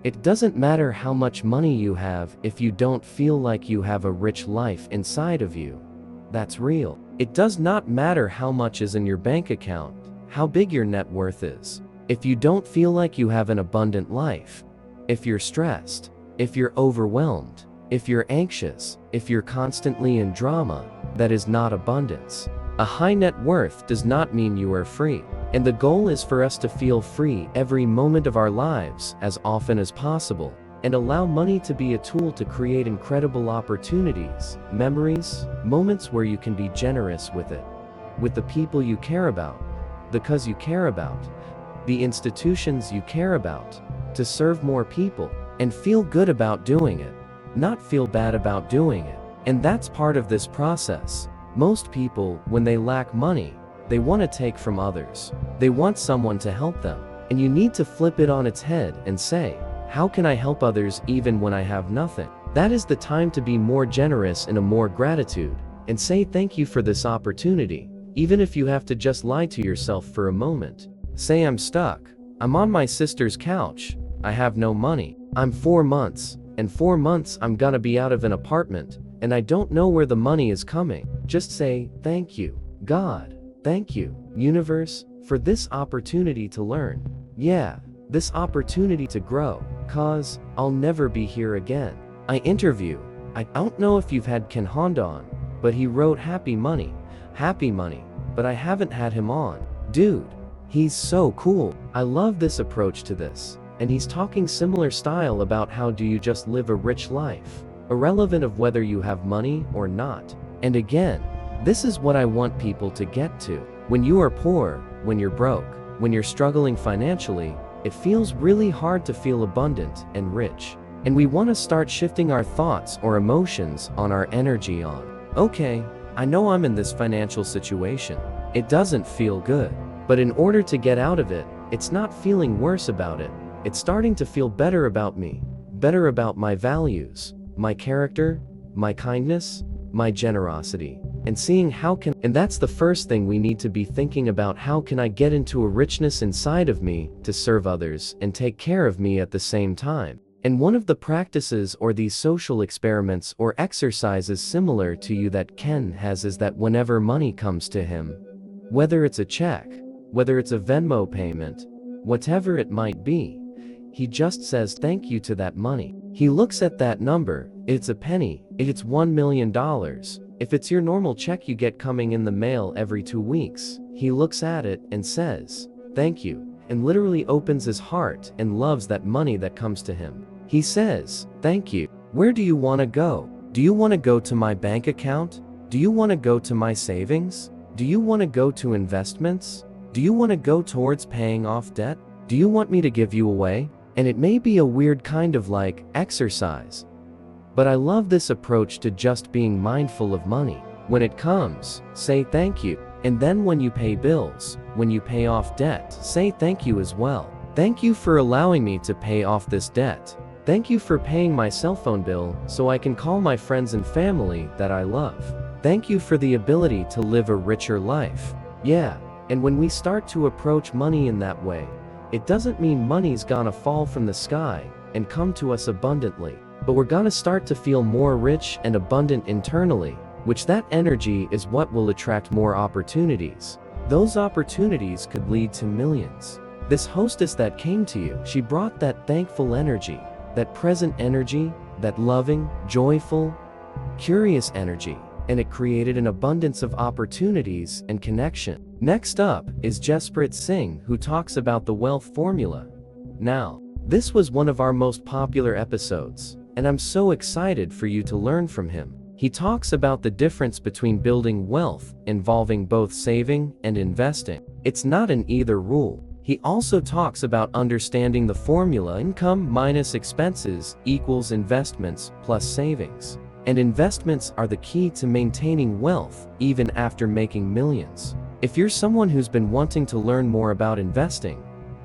it doesn't matter how much money you have if you don't feel like you have a rich life inside of you. That's real. It does not matter how much is in your bank account, how big your net worth is. If you don't feel like you have an abundant life, if you're stressed, if you're overwhelmed, if you're anxious, if you're constantly in drama, that is not abundance. A high net worth does not mean you are free. And the goal is for us to feel free every moment of our lives as often as possible, and allow money to be a tool to create incredible opportunities, memories, moments where you can be generous with it. With the people you care about, the cause you care about, the institutions you care about, to serve more people, and feel good about doing it, not feel bad about doing it. And that's part of this process. Most people, when they lack money, they want to take from others. They want someone to help them. And you need to flip it on its head and say, how can I help others even when I have nothing? That is the time to be more generous and a more gratitude, and say thank you for this opportunity, even if you have to just lie to yourself for a moment. Say, I'm stuck. I'm on my sister's couch. I have no money. I'm 4 months, and 4 months I'm gonna be out of an apartment, and I don't know where the money is coming. Just say, thank you, God. Thank you, universe, for this opportunity to learn. Yeah, this opportunity to grow, cause I'll never be here again. I don't know if you've had Ken Honda on, but he wrote happy money, but I haven't had him on. Dude, he's so cool. I love this approach to this. And he's talking similar style about how do you just live a rich life, irrelevant of whether you have money or not. And again, this is what I want people to get to. When you are poor, when you're broke, when you're struggling financially, it feels really hard to feel abundant and rich. And we want to start shifting our thoughts or emotions on our energy on, okay, I know I'm in this financial situation. It doesn't feel good. But in order to get out of it, it's not feeling worse about it. It's starting to feel better about me, better about my values, my character, my kindness, my generosity, and seeing and that's the first thing we need to be thinking about. How can I get into a richness inside of me to serve others and take care of me at the same time? And one of the practices or these social experiments or exercises similar to you that Ken has is that whenever money comes to him, whether it's a check, whether it's a Venmo payment, whatever it might be, he just says thank you to that money. He looks at that number, it's a penny, it's $1 million. If it's your normal check you get coming in the mail every 2 weeks, he looks at it and says, thank you, and literally opens his heart and loves that money that comes to him. He says, thank you. Where do you want to go? Do you want to go to my bank account? Do you want to go to my savings? Do you want to go to investments? Do you want to go towards paying off debt? Do you want me to give you away? And it may be a weird kind of like exercise, but I love this approach to just being mindful of money. When it comes, say thank you. And then when you pay bills, when you pay off debt, say thank you as well. Thank you for allowing me to pay off this debt. Thank you for paying my cell phone bill so I can call my friends and family that I love. Thank you for the ability to live a richer life. Yeah, and when we start to approach money in that way, it doesn't mean money's gonna fall from the sky and come to us abundantly, but we're gonna start to feel more rich and abundant internally, which that energy is what will attract more opportunities. Those opportunities could lead to millions. This hostess that came to you, she brought that thankful energy, that present energy, that loving, joyful, curious energy, and it created an abundance of opportunities and connection. Next up is Jasprit Singh, who talks about the wealth formula. Now, this was one of our most popular episodes, and I'm so excited for you to learn from him. He talks about the difference between building wealth involving both saving and investing. It's not an either rule. He also talks about understanding the formula income minus expenses equals investments plus savings. And investments are the key to maintaining wealth even after making millions. If you're someone who's been wanting to learn more about investing,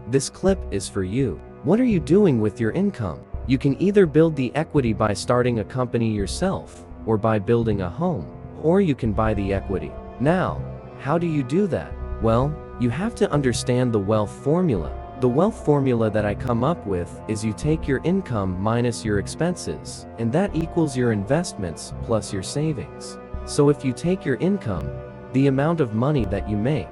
this clip is for you. What are you doing with your income? You can either build the equity by starting a company yourself, or by building a home, or you can buy the equity. Now, how do you do that? Well, you have to understand the wealth formula. The wealth formula that I come up with is you take your income minus your expenses, and that equals your investments plus your savings. So if you take your income, the amount of money that you make,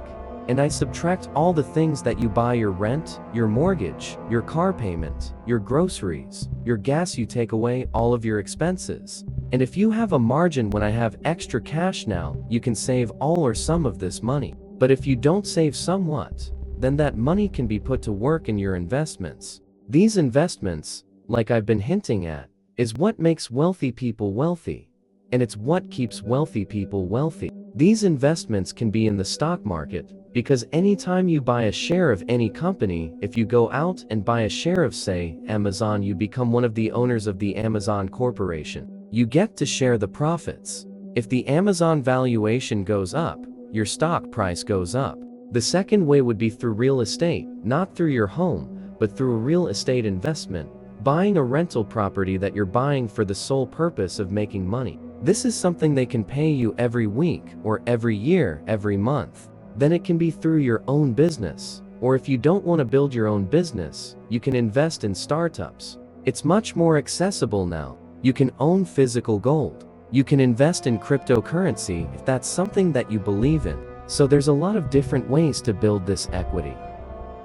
and I subtract all the things that you buy: your rent, your mortgage, your car payment, your groceries, your gas, you take away all of your expenses. And if you have a margin, when I have extra cash now, you can save all or some of this money. But if you don't save somewhat, then that money can be put to work in your investments. These investments, like I've been hinting at, is what makes wealthy people wealthy. And it's what keeps wealthy people wealthy. These investments can be in the stock market, because anytime you buy a share of any company, if you go out and buy a share of, say, Amazon, you become one of the owners of the Amazon Corporation. You get to share the profits. If the Amazon valuation goes up, your stock price goes up. The second way would be through real estate, not through your home, but through a real estate investment, buying a rental property that you're buying for the sole purpose of making money. This is something they can pay you every week, or every year, every month. Then it can be through your own business. Or if you don't want to build your own business, you can invest in startups. It's much more accessible now. You can own physical gold. You can invest in cryptocurrency if that's something that you believe in. So there's a lot of different ways to build this equity.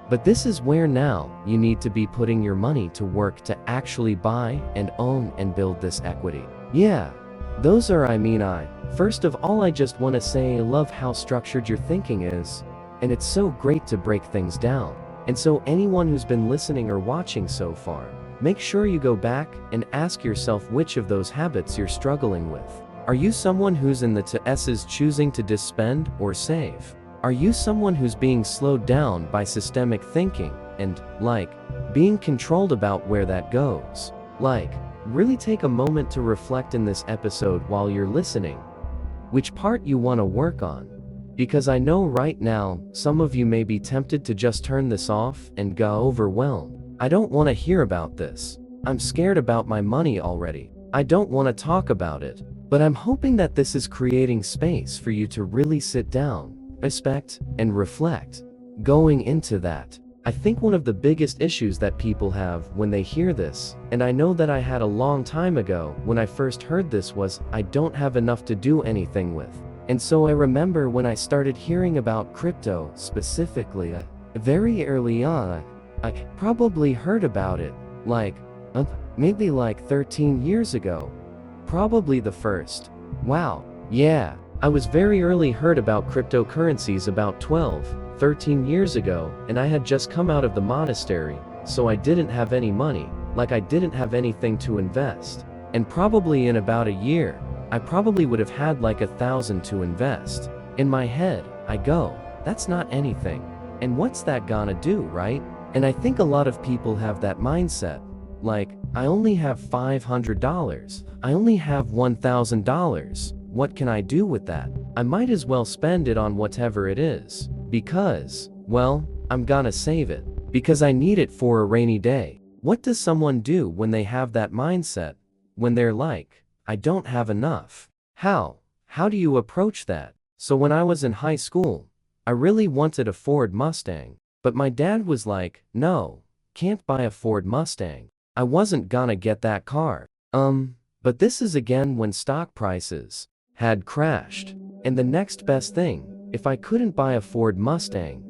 But this is where now you need to be putting your money to work to actually buy and own and build this equity. Yeah, first of all, I just want to say I love how structured your thinking is, and it's so great to break things down. And so anyone who's been listening or watching so far, make sure you go back and ask yourself which of those habits you're struggling with. Are you someone who's in the TS's, choosing to disspend or save? Are you someone who's being slowed down by systemic thinking and, being controlled about where that goes? Really take a moment to reflect in this episode while you're listening, which part you want to work on. Because I know right now, some of you may be tempted to just turn this off and go overwhelmed. I don't want to hear about this. I'm scared about my money already. I don't want to talk about it. But I'm hoping that this is creating space for you to really sit down, respect, and reflect. Going into that, I think one of the biggest issues that people have when they hear this, and I know that I had a long time ago when I first heard this, was I don't have enough to do anything with. And so I remember when I started hearing about crypto specifically, very early on, I probably heard about it, maybe 13 years ago. Probably the first. Wow. Yeah. I was very early heard about cryptocurrencies about 12, 13 years ago, and I had just come out of the monastery, so I didn't have any money, I didn't have anything to invest. And probably in about a year, I probably would have had 1,000 to invest. In my head, I go, that's not anything. And what's that gonna do, right? And I think a lot of people have that mindset. I only have $500. I only have $1,000. What can I do with that? I might as well spend it on whatever it is. Because, well, I'm gonna save it. Because I need it for a rainy day. What does someone do when they have that mindset? When they're I don't have enough. How do you approach that? So when I was in high school, I really wanted a Ford Mustang. But my dad was no, can't buy a Ford Mustang. I wasn't gonna get that car. But this is again when stock prices had crashed. And the next best thing, if I couldn't buy a Ford Mustang,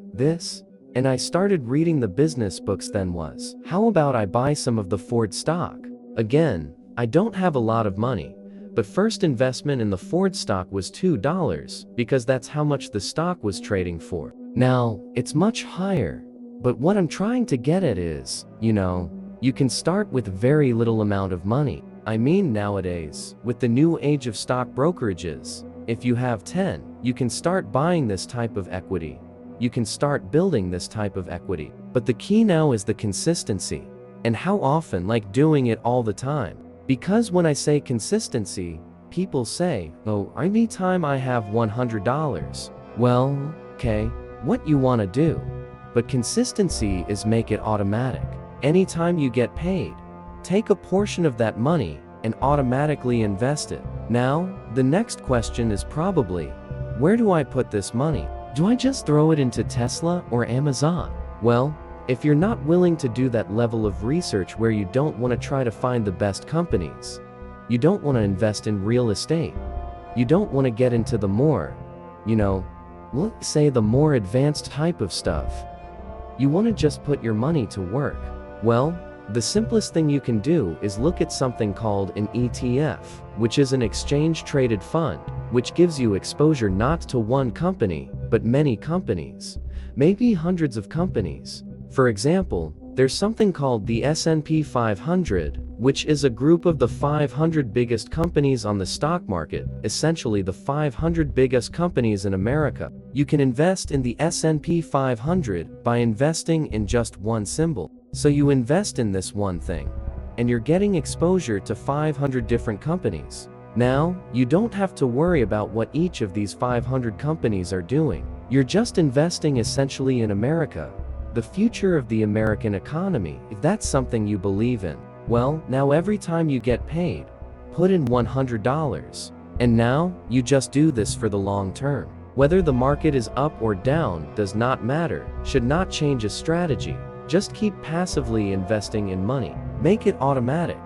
and I started reading the business books then, was, how about I buy some of the Ford stock? Again, I don't have a lot of money, but first investment in the Ford stock was $2, because that's how much the stock was trading for. Now, it's much higher, but what I'm trying to get at is, you can start with very little amount of money. I mean, nowadays, with the new age of stock brokerages, if you have 10, you can start buying this type of equity. You can start building this type of equity. But the key now is the consistency. And how often, doing it all the time. Because when I say consistency, people say, oh, anytime I have $100. Well, okay, what you want to do. But consistency is make it automatic. Anytime you get paid, take a portion of that money and automatically invest it. Now, the next question is probably, where do I put this money? Do I just throw it into Tesla or Amazon? Well, if you're not willing to do that level of research where you don't want to try to find the best companies, you don't want to invest in real estate, you don't want to get into the more, Let's say the more advanced type of stuff. You want to just put your money to work. Well, the simplest thing you can do is look at something called an ETF, which is an exchange-traded fund, which gives you exposure not to one company, but many companies, maybe hundreds of companies. For example, there's something called the S&P 500, which is a group of the 500 biggest companies on the stock market, essentially the 500 biggest companies in America. You can invest in the S&P 500 by investing in just one symbol. So you invest in this one thing, and you're getting exposure to 500 different companies. Now, you don't have to worry about what each of these 500 companies are doing. You're just investing essentially in America, the future of the American economy, if that's something you believe in. Well, now every time you get paid, put in $100. And now, you just do this for the long term. Whether the market is up or down does not matter, should not change a strategy. Just keep passively investing in money. Make it automatic.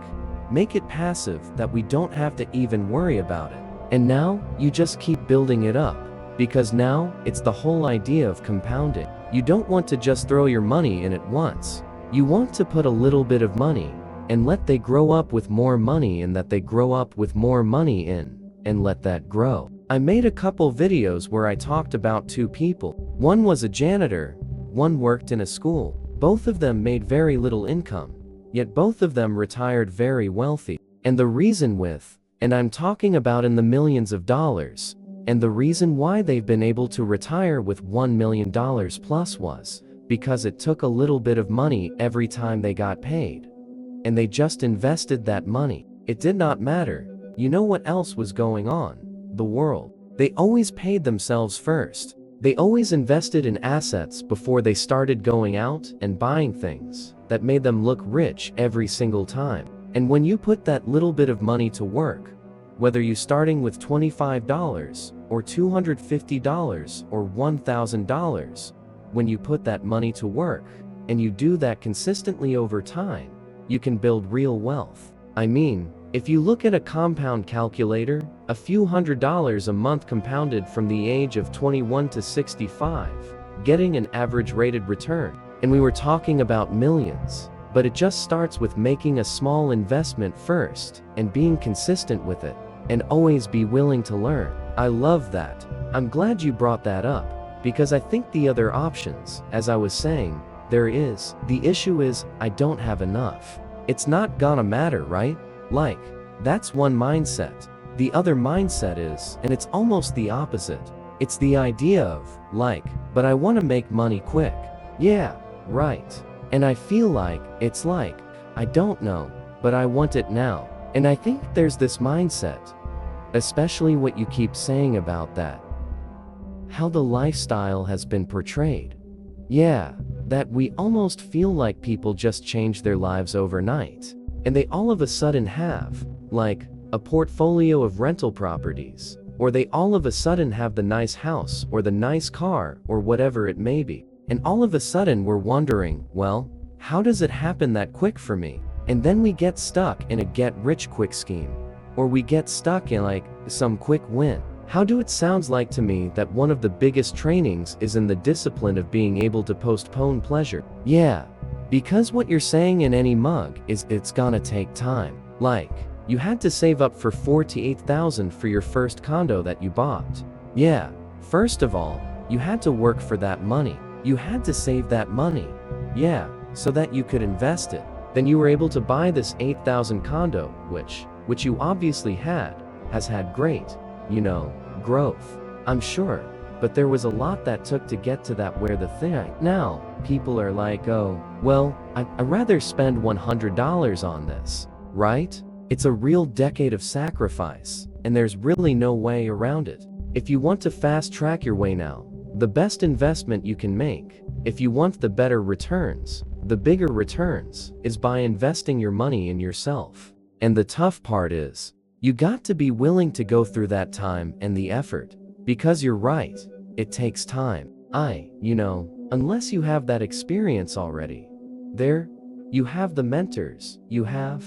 Make it passive that we don't have to even worry about it. And now, you just keep building it up. Because now, it's the whole idea of compounding. You don't want to just throw your money in at once. You want to put a little bit of money, and let they grow up with more money and that they grow up with more money in, and let that grow. I made a couple videos where I talked about two people. One was a janitor, one worked in a school. Both of them made very little income, yet both of them retired very wealthy. And the reason and I'm talking about in the millions of dollars, and the reason why they've been able to retire with $1 million plus was because it took a little bit of money every time they got paid. And they just invested that money. It did not matter. You know what else was going on? The world. They always paid themselves first. They always invested in assets before they started going out and buying things that made them look rich every single time. And when you put that little bit of money to work, whether you starting with $25 or $250 or $1,000, when you put that money to work and you do that consistently over time, you can build real wealth. I mean, if you look at a compound calculator, a few $100s a month compounded from the age of 21 to 65, getting an average rated return. And we were talking about millions, but it just starts with making a small investment first and being consistent with it, and always be willing to learn. I love that. I'm glad you brought that up, because I think the other options, as I was saying, the issue is, I don't have enough. It's not gonna matter, right? Like, that's one mindset. The other mindset is, and it's almost the opposite. It's the idea of, like, but I want to make money quick. Yeah, right. And I feel like, it's like, I don't know, but I want it now. And I think there's this mindset, especially what you keep saying about that. How the lifestyle has been portrayed. Yeah, that we almost feel like people just change their lives overnight. And they all of a sudden have, like, a portfolio of rental properties, or they all of a sudden have the nice house or the nice car or whatever it may be. And all of a sudden we're wondering, well, how does it happen that quick for me? And then we get stuck in a get-rich-quick scheme, or we get stuck in like some quick win. How do it sounds like to me that one of the biggest trainings is in the discipline of being able to postpone pleasure? Yeah. Because what you're saying in any mug is it's gonna take time. Like, you had to save up for $48,000 for your first condo that you bought. Yeah, first of all, you had to work for that money. You had to save that money. Yeah, so that you could invest it. Then you were able to buy this $8,000 condo, which you obviously has had great, growth. I'm sure. But there was a lot that took to get to that where the thing. Now, people are like, oh, well, I'd rather spend $100 on this, right? It's a real decade of sacrifice, and there's really no way around it. If you want to fast track your way now, the best investment you can make, if you want the better returns, the bigger returns, is by investing your money in yourself. And the tough part is, you got to be willing to go through that time and the effort. Because you're right, it takes time. Unless you have that experience already. You have the mentors, you have,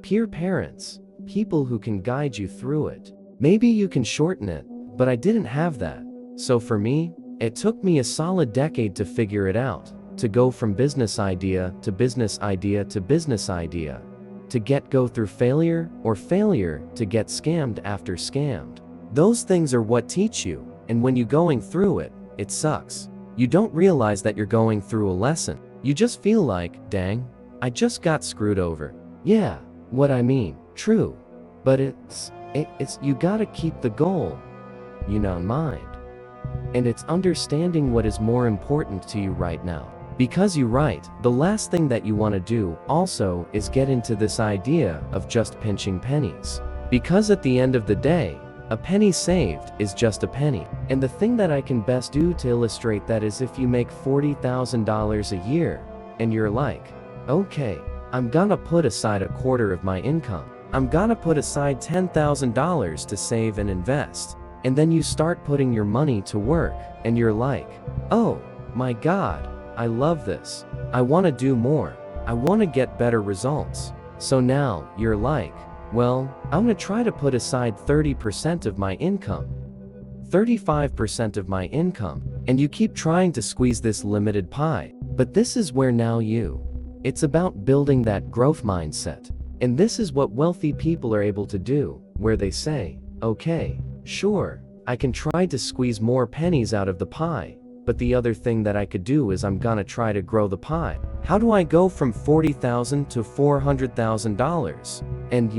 peer parents, people who can guide you through it. Maybe you can shorten it, but I didn't have that. So for me, it took me a solid decade to figure it out, to go from business idea to business idea to business idea, to go through failure or failure to get scammed after scammed. Those things are what teach you, and when you're going through it, it sucks. You don't realize that you're going through a lesson. You just feel like, dang, I just got screwed over. Yeah, what I mean, true. But it's you gotta keep the goal, in mind. And it's understanding what is more important to you right now. Because you're right, the last thing that you want to do also is get into this idea of just pinching pennies. Because at the end of the day, a penny saved is just a penny. And the thing that I can best do to illustrate that is if you make $40,000 a year, and you're like, okay, I'm gonna put aside a quarter of my income. I'm gonna put aside $10,000 to save and invest. And then you start putting your money to work, and you're like, oh my God, I love this. I wanna do more. I wanna get better results. So now, you're like, well, I'm gonna try to put aside 30% of my income, 35% of my income, and you keep trying to squeeze this limited pie. But this is where now it's about building that growth mindset. And this is what wealthy people are able to do, where they say, okay, sure, I can try to squeeze more pennies out of the pie, but the other thing that I could do is I'm gonna try to grow the pie. How do I go from $40,000 to $400,000? And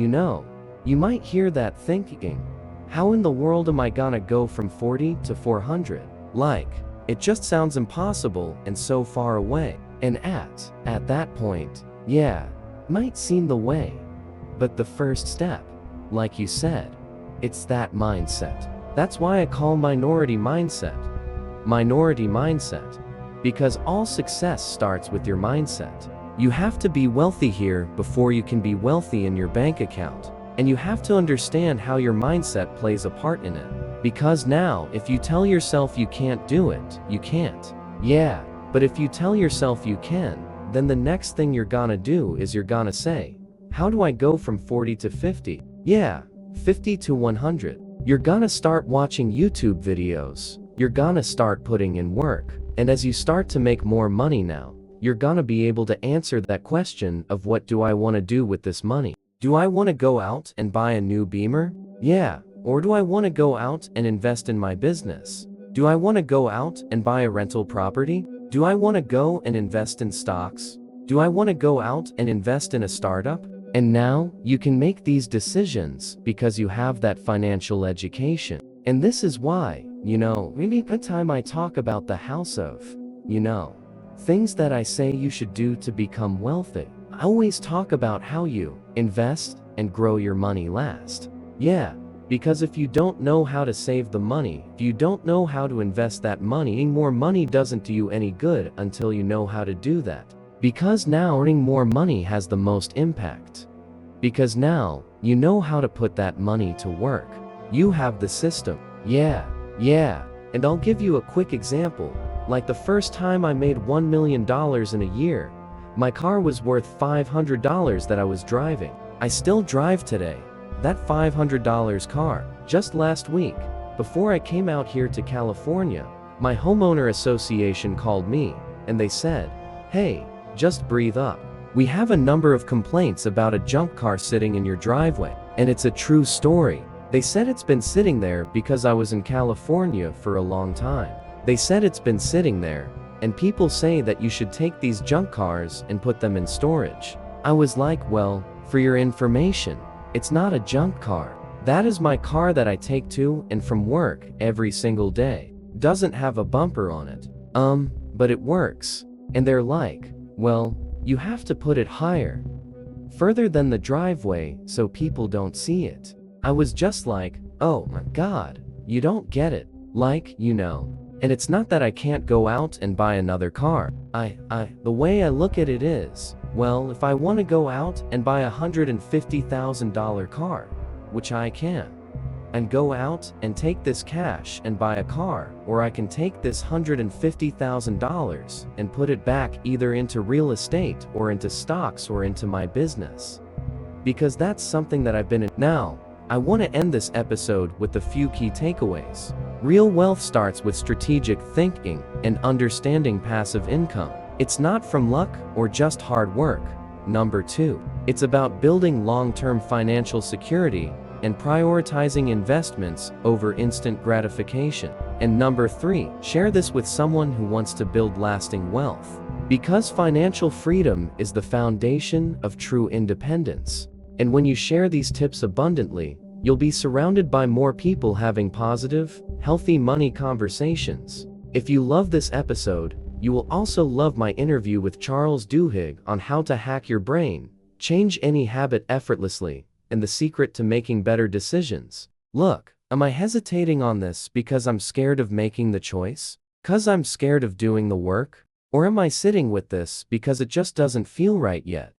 you might hear that thinking, how in the world am I gonna go from 40 to 400? Like, it just sounds impossible and so far away. And at that point, yeah, might seem the way. But the first step, like you said, it's that mindset. That's why I call minority mindset. Minority mindset. Because all success starts with your mindset. You have to be wealthy here before you can be wealthy in your bank account. And you have to understand how your mindset plays a part in it. Because now, if you tell yourself you can't do it, you can't. Yeah, but if you tell yourself you can, then the next thing you're gonna do is you're gonna say, how do I go from 40 to 50? Yeah, 50 to 100. You're gonna start watching YouTube videos. You're gonna start putting in work. And as you start to make more money now, you're gonna be able to answer that question of what do I want to do with this money? Do I want to go out and buy a new Beamer? Yeah. Or do I want to go out and invest in my business? Do I want to go out and buy a rental property? Do I want to go and invest in stocks? Do I want to go out and invest in a startup? And now, you can make these decisions because you have that financial education. And this is why, maybe the time I talk about the house of, things that I say you should do to become wealthy. I always talk about how you invest and grow your money last. Yeah, because if you don't know how to save the money, if you don't know how to invest that money, more money doesn't do you any good until you know how to do that. Because now earning more money has the most impact. Because now, you know how to put that money to work. You have the system. Yeah. And I'll give you a quick example. Like the first time I made $1 million in a year, my car was worth $500 that I was driving. I still drive today. That $500 car. Just last week, before I came out here to California, my homeowner association called me, and they said, hey, just breathe up. We have a number of complaints about a junk car sitting in your driveway, and it's a true story. They said it's been sitting there because I was in California for a long time. They said it's been sitting there, and people say that you should take these junk cars and put them in storage. I was like, well, for your information, it's not a junk car. That is my car that I take to and from work every single day. Doesn't have a bumper on it. But it works. And they're like, well, you have to put it higher, further than the driveway, so people don't see it. I was just like, oh my God, you don't get it. Like, and it's not that I can't go out and buy another car. The way I look at it is, well, if I want to go out and buy a $150,000 car, which I can, and go out and take this cash and buy a car, or I can take this $150,000 and put it back either into real estate or into stocks or into my business. Because that's something that I've been in. Now, I want to end this episode with a few key takeaways. Real wealth starts with strategic thinking and understanding passive income. It's not from luck or just hard work. Number 2. It's about building long-term financial security and prioritizing investments over instant gratification. And number 3. Share this with someone who wants to build lasting wealth. Because financial freedom is the foundation of true independence. And when you share these tips abundantly, you'll be surrounded by more people having positive, healthy money conversations. If you love this episode, you will also love my interview with Charles Duhigg on how to hack your brain, change any habit effortlessly, and the secret to making better decisions. Look, am I hesitating on this because I'm scared of making the choice? 'Cause I'm scared of doing the work? Or am I sitting with this because it just doesn't feel right yet?